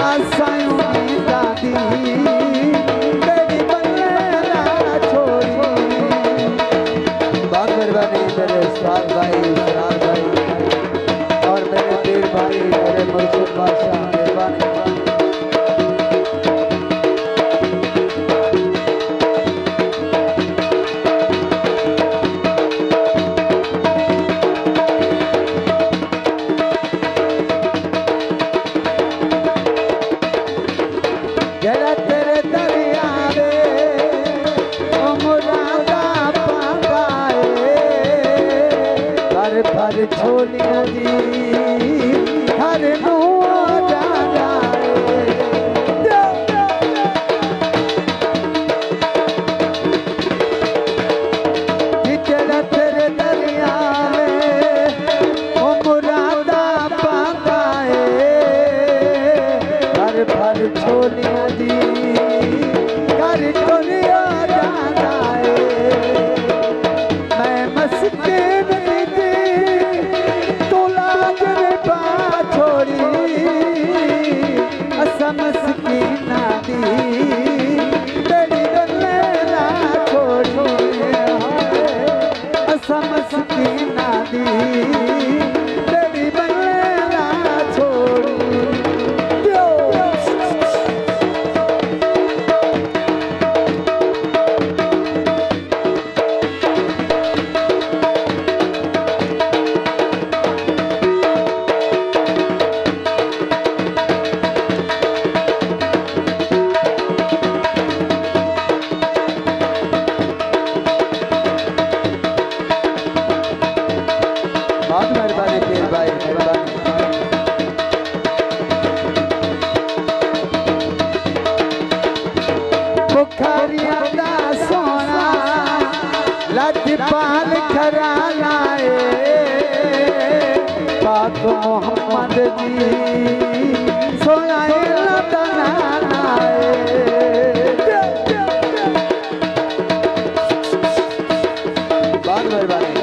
आसायूं दादी तेरी बल्ले ना छोड़ी। बहुत मेहरबानी मेरे उस्ताद भाई, फरार भाई और मेरे पीर भाई, मेरे मुर्शिद बादशाह, मेहरबानी। जड़ा तेरे दरिया रे ओ मुरादा पांगाए भर भर छोलियां दी हर नुआ जा जाए। जड़ा तेरे दरिया रे ओ मुरादा पांगाए भर भर छोलियां दी घर दुनिया जाना है। मैं मस्किन दी तू लाज में पा छोड़ी असा मस्किना दी तेरी गले ना छोड़ी असा मस्किना दी तेरी गले ना छोड़ी। बहुत मेहरबानी पीर भाई, मेहरबानी। बुखारिया दा सोना लजपाल खरा लाए पाक मोहम्मद जी सोनाए लदना लाए। बहुत मेहरबानी।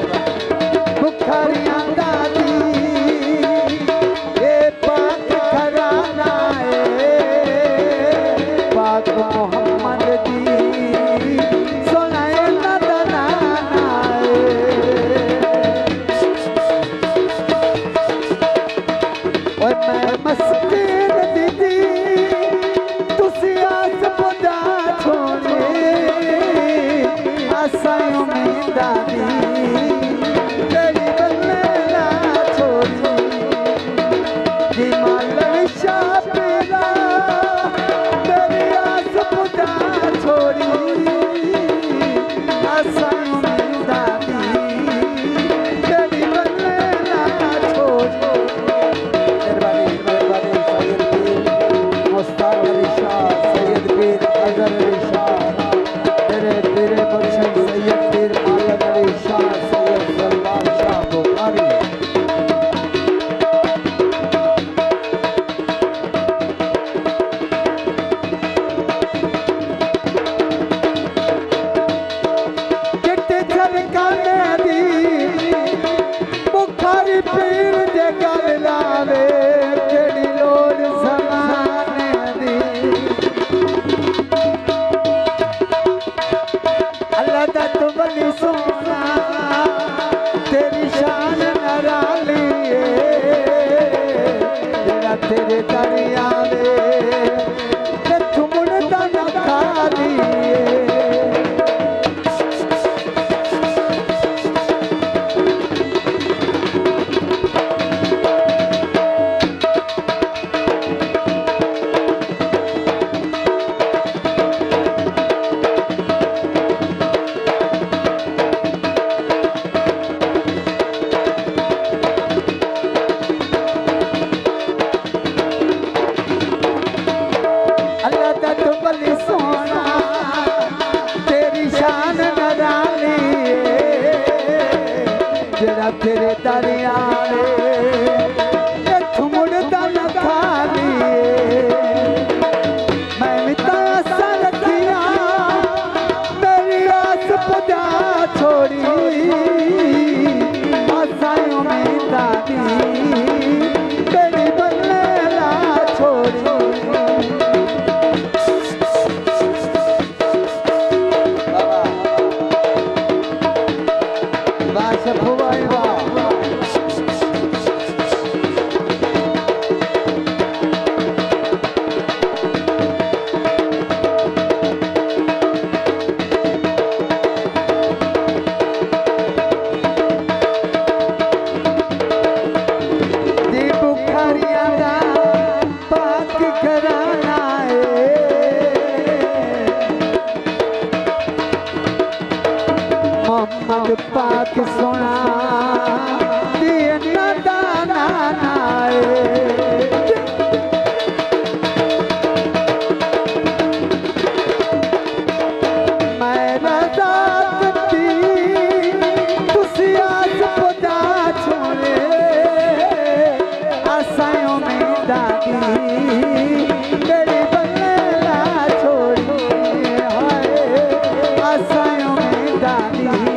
बुखारिया दादी ये पाक खराना है पाक मोहम्मद जी सोनाए लदना है। और मैं मस्किन दीदी तुसी आस बुदा छोड़े आसायूं में दादी तेरी बल्ले ना छोड़ी। जी मालन शाह पीरा तेरी आस बुदा छोड़ी आसायूं में दादी तेरी बल्ले ना छोड़ी। मेहरबानी मेहरबानी सैयद पीर मुस्ताक अली शाह, सैयद पीर अजहर अली शाह, मेरे पीरे मुर्शिद सैयद पीर मालन अली शाह, सैयद सलमान शाह बुखारी। किते झलकाने दी बुखारी पीर जे गल लावे केड़ी लोड़ ज़माने दी। अल्लाह दा तू वली सोना तेरी शान निराली है जेड़ा तेरे दरिया वे ते तू मुड़दा न खाली है। जरा तेरे दरिया तू मुड़दा न खाली मैं भी आसा रखिया मेरी आस पुजा छोड़ी आसायूं में दादी तेरी बल्ले ना छोड़ी। पाक सोना दिया दाना नाए मैं रजा दी तुसी आस पुदा छोड़े आसायों में दादी मेरी बल्ले ना छोड़ी हाय आसायों में दादी